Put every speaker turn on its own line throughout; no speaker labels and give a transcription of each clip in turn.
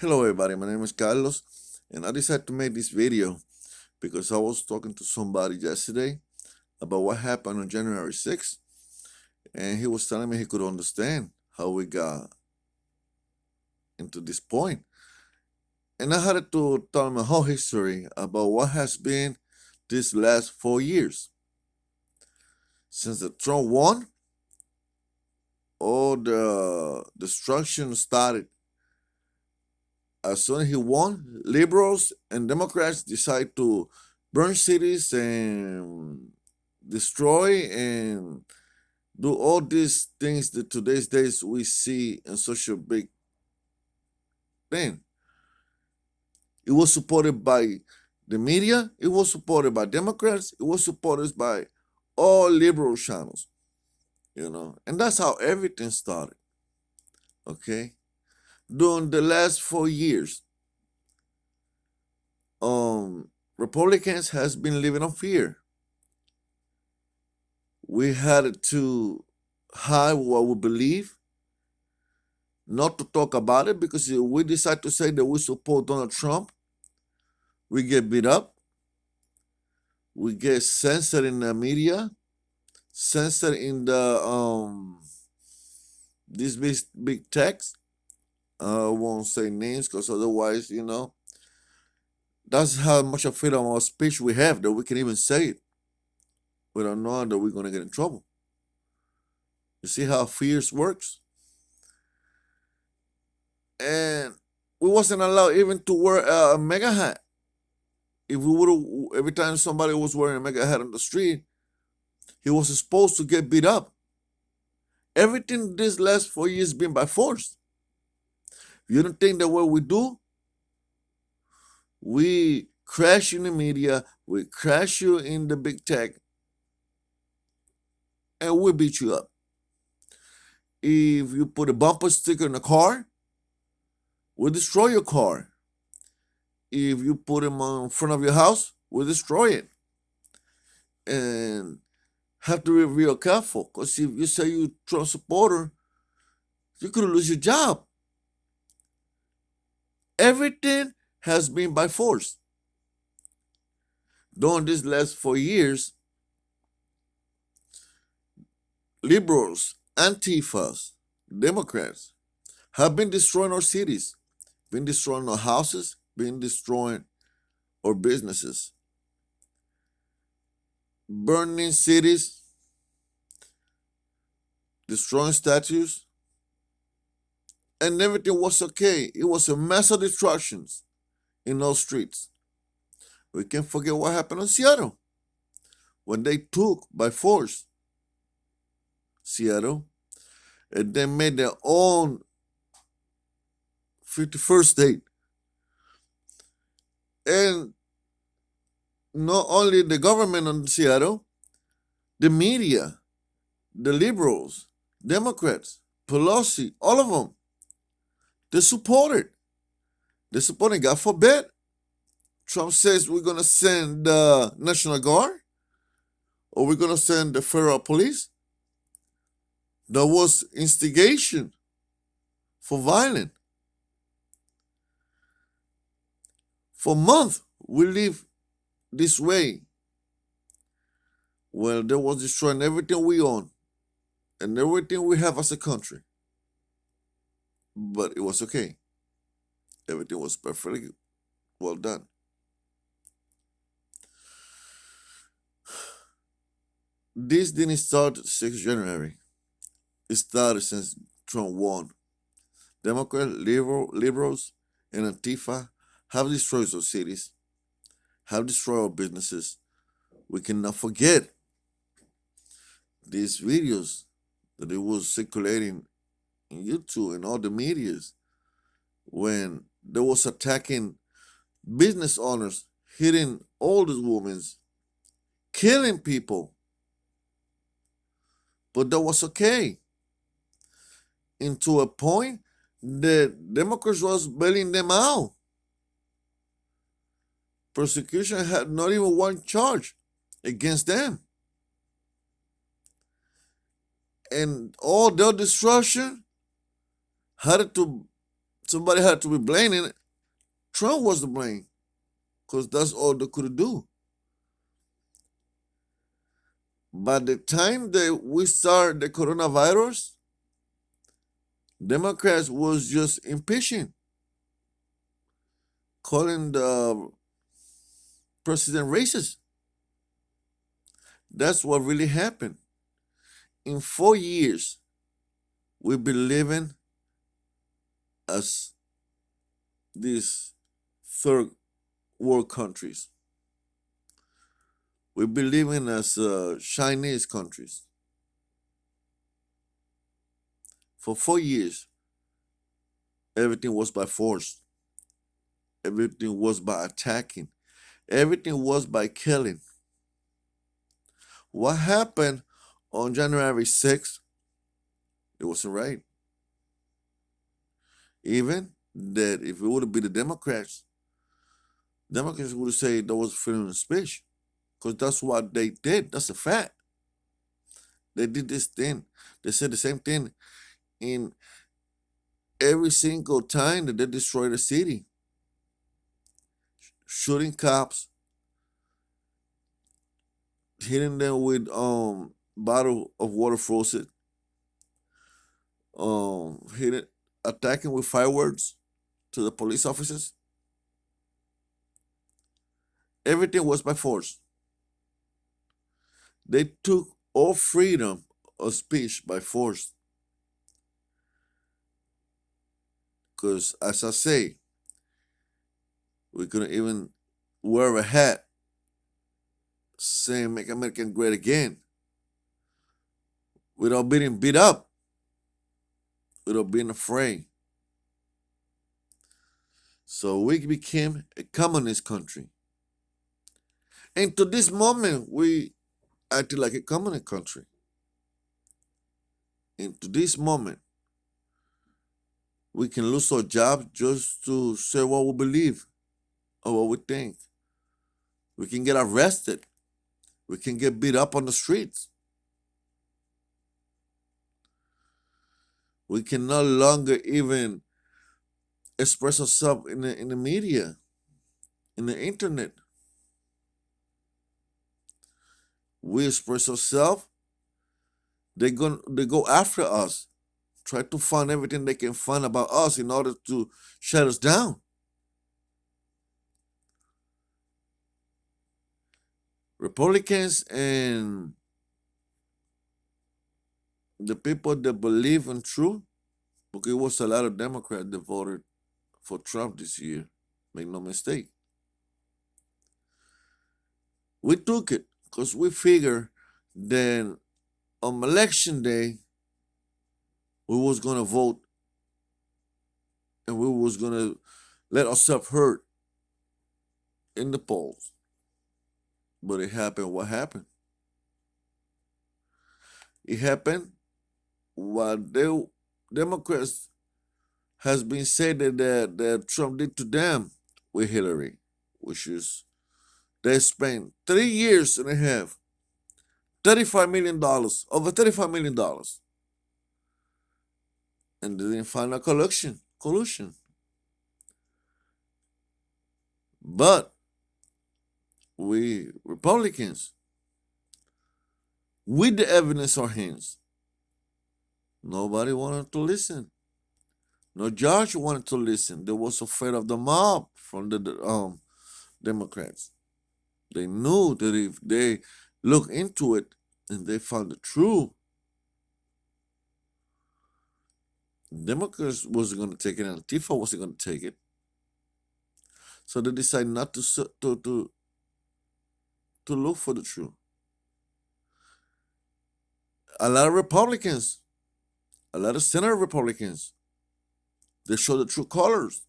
Hello everybody, my name is Carlos and I decided to make this video because I was talking to somebody yesterday about what happened on January 6th, and he was telling me he could understand how we got into this point. And I had to tell him a whole history about what has been these last 4 years. Since the Trump won, all the destruction started. As soon as he won, liberals and Democrats decided to burn cities and destroy and do all these things that today's days we see in such a big thing. It was supported by the media, it was supported by Democrats, it was supported by all liberal channels, and that's how everything started. Okay? During the last 4 years, Republicans has been living on fear. We had to hide what we believe, not to talk about it, because if we decide to say that we support Donald Trump, we get beat up, we get censored in the media, censored in the these big text. I won't say names because otherwise, that's how much of freedom of speech we have that we can even say it without knowing that we're gonna get in trouble. You see how fears works? And we wasn't allowed even to wear a mega hat. If we would, every time somebody was wearing a mega hat on the street, he was supposed to get beat up. Everything this last 4 years been by force. You don't think that what we do, we crash you in the media, we crash you in the big tech, and we beat you up. If you put a bumper sticker in a car, we'll destroy your car. If you put them in front of your house, we'll destroy it. And have to be real careful, because if you say you're a Trump supporter, you could lose your job. Everything has been by force. During these last 4 years, liberals, Antifas, Democrats have been destroying our cities, been destroying our houses, been destroying our businesses, burning cities, destroying statues, and everything was okay. It was a mess of destructions in those streets. We can't forget what happened in Seattle when they took by force Seattle and they made their own 51st state. And not only the government in Seattle, the media, the liberals, Democrats, Pelosi, all of them, they supported. They supported. God forbid Trump says we're going to send the National Guard or we're going to send the federal police. That was instigation for violence. For months, we live this way. Well, they was destroying everything we own and everything we have as a country. But it was okay. Everything was perfectly well done. This didn't start 6th January. It started since Trump won. Democrats, liberals, and Antifa have destroyed our cities, have destroyed our businesses. We cannot forget these videos that it was circulating in YouTube and all the medias when they was attacking business owners, hitting older women, killing people. But that was okay. And to a point, the Democrats was bailing them out. Prosecution had not even one charge against them. And all their destruction had to Somebody had to be blaming it. Trump was to blame because that's all they could do. By the time that we started the coronavirus, Democrats was just impeaching, calling the president racist. That's what really happened. In 4 years, we've been living as these third world countries. We've been living as Chinese countries. For 4 years, everything was by force. Everything was by attacking. Everything was by killing. What happened on January 6th, it wasn't right. Even that if it would have been the Democrats would say that was freedom of speech. Because that's what they did. That's a fact. They did this thing. They said the same thing in every single time that they destroyed a city. Shooting cops, hitting them with bottle of water faucet, hitting, attacking with fireworks to the police officers. Everything was by force. They took all freedom of speech by force. Because, as I say, we couldn't even wear a hat saying "Make America Great Again" without being beat up, without being afraid. So we became a communist country. And to this moment, we acted like a communist country. And to this moment, we can lose our job just to say what we believe or what we think. We can get arrested. We can get beat up on the streets. We can no longer even express ourselves in the media, in the internet. We express ourselves, they go after us, try to find everything they can find about us in order to shut us down. Republicans and the people that believe in truth, because it was a lot of Democrats that voted for Trump this year, make no mistake. We took it because we figured that on election day, we was gonna vote and we was gonna let ourselves hurt in the polls. But it happened. What happened? It happened what the Democrats has been saying that Trump did to them with Hillary, which is they spent 3 years and a half, $35 million, over $35 million, and they didn't find a collusion. But we Republicans, with the evidence on hands, nobody wanted to listen. No judge wanted to listen. They was afraid of the mob from the Democrats. They knew that if they look into it and they found the truth, Democrats wasn't going to take it, and Antifa wasn't going to take it. So they decided not to look for the truth. A lot of Republicans, a lot of Senate Republicans, they showed the true colors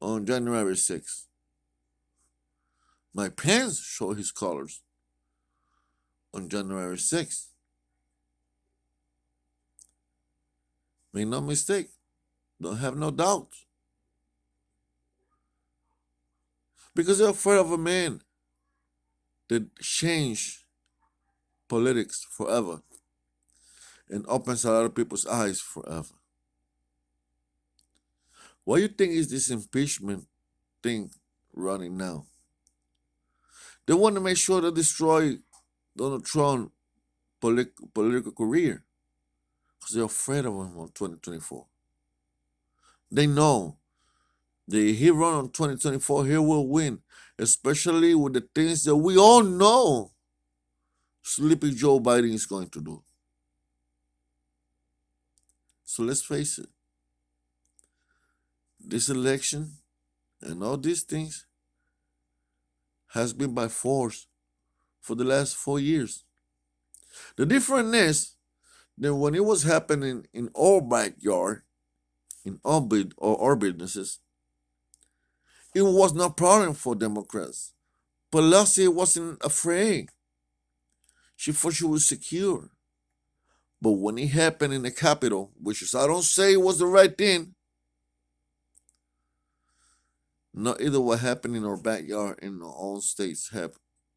on January 6th. Mike Pence showed his colors on January 6th. Make no mistake, don't have no doubt. Because they're afraid of a man that changed politics forever and opens a lot of people's eyes forever. What do you think is this impeachment thing running now? They want to make sure to destroy Donald Trump's political career because they're afraid of him on 2024. They know that if he run on 2024, he will win, especially with the things that we all know Sleepy Joe Biden is going to do. So let's face it, this election and all these things has been by force for the last 4 years. The difference is that when it was happening in our backyard, in our businesses, it was no problem for Democrats. Pelosi wasn't afraid. She thought she was secure. But when it happened in the Capitol, which is I don't say it was the right thing, not either what happened in our backyard in our own states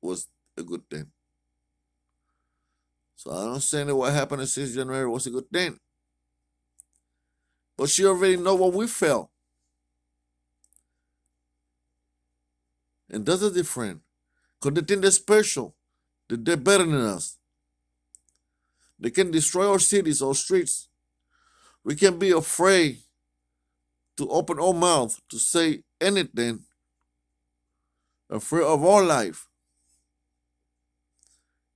was a good thing. So I don't say that what happened on 6th January was a good thing. But she already know what we felt. And that's the difference. Because they think they're special. That they're better than us. They can destroy our cities, our streets. We can be afraid to open our mouth to say anything. Afraid of our life.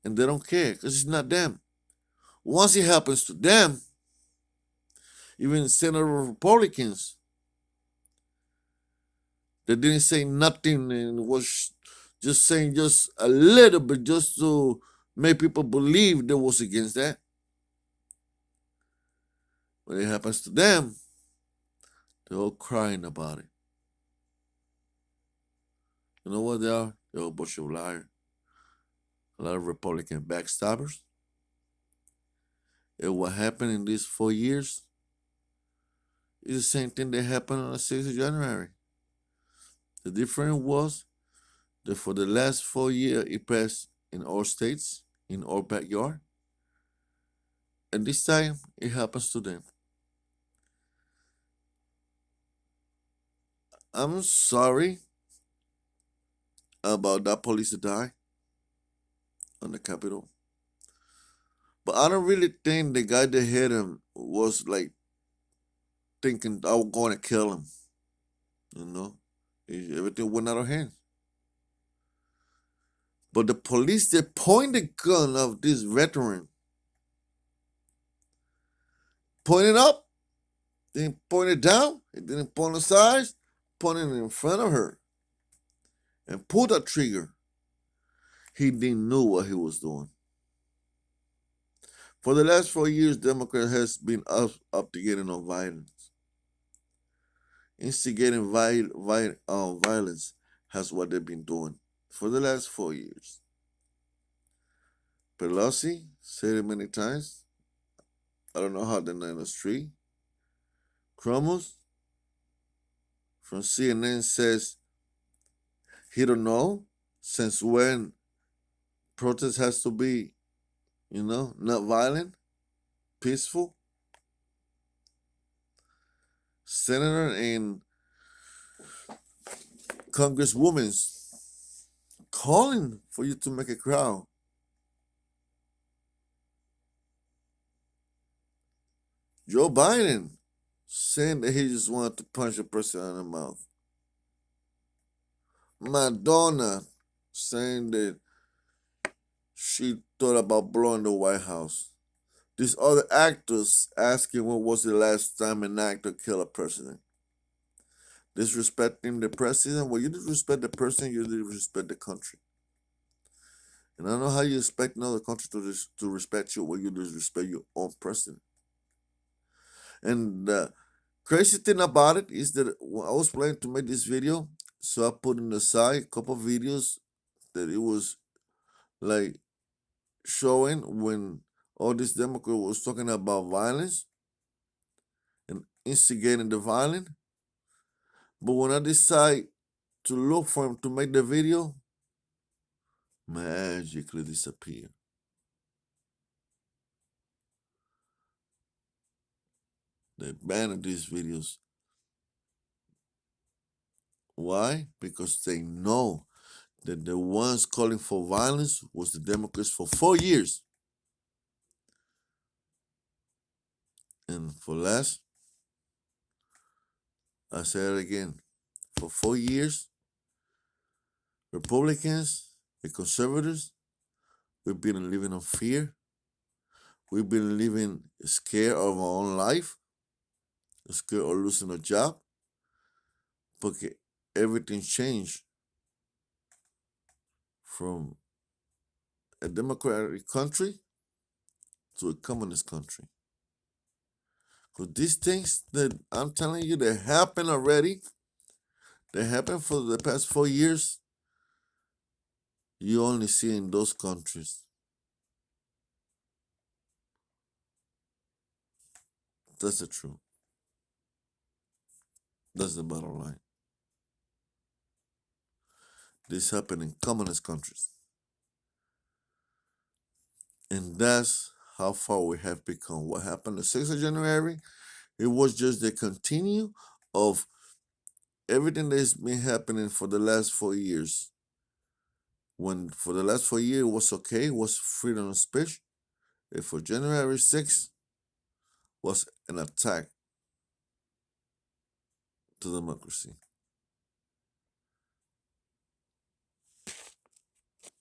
And they don't care because it's not them. Once it happens to them, even Senator Republicans, they didn't say nothing and was just saying just a little bit just to make people believe they was against that. When it happens to them, they're all crying about it. You know what they are? They're a bunch of liars. A lot of Republican backstabbers. And what happened in these 4 years is the same thing that happened on the 6th of January. The difference was that for the last 4 years, it passed in all states, in our backyard. And this time, it happens to them. I'm sorry about that police that died on the Capitol. But I don't really think the guy that hit him was like thinking I was going to kill him. You know? Everything went out of hand. But the police, they pointed the gun of this veteran. Pointed up, didn't point it down, it didn't point on the sides, pointed in front of her. And pulled that trigger. He didn't know what he was doing. For the last 4 years, Democrat has been up to getting on violence. Instigating violence has what they've been doing for the last 4 years. Pelosi said it many times. I don't know how they're not in the street. Cromos from CNN says he don't know since when protest has to be, not violent, peaceful. Senator and congresswomen calling for you to make a crowd. Joe Biden saying that he just wanted to punch a person in the mouth. Madonna saying that she thought about blowing the White House. These other actors asking when was the last time an actor killed a president. Disrespecting the president. Well, you disrespect the person, you disrespect the country. And I don't know how you expect another country to respect you when you disrespect your own president. And the crazy thing about it is that when I was planning to make this video, so I put in the side a couple of videos that it was like showing when all this Democrat was talking about violence and instigating the violence. But when I decide to look for him to make the video, magically disappear. They banned these videos Why? Because they know that the ones calling for violence was the Democrats for 4 years. And for last, I say it again, for 4 years, Republicans, the conservatives, we've been living in fear. We've been living scared of our own life, scared of losing a job, because everything changed from a democratic country to a communist country. Because these things that I'm telling you, they happened already. They happened for the past 4 years. You only see in those countries. That's the truth. That's the bottom line. This happened in communist countries. And that's how far we have become. What happened the 6th of January, it was just the continue of everything that's been happening for the last 4 years. When for the last 4 years it was okay, it was freedom of speech. And for January 6th was an attack to democracy.